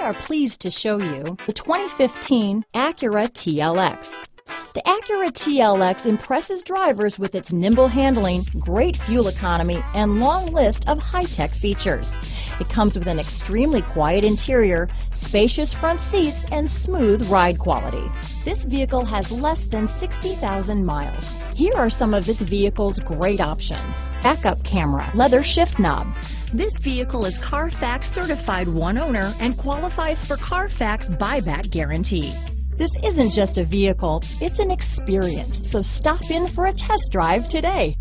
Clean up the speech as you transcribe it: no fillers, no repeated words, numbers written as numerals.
are pleased to show you the 2015 Acura TLX. The Acura TLX impresses drivers with its nimble handling, great fuel economy, and long list of high-tech features. It comes with an extremely quiet interior, spacious front seats, and smooth ride quality. This vehicle has less than 60,000 miles. Here are some of this vehicle's great options: backup camera, leather shift knob. This vehicle is Carfax certified one owner and qualifies for Carfax buyback guarantee. This isn't just a vehicle, it's an experience, so stop in for a test drive today.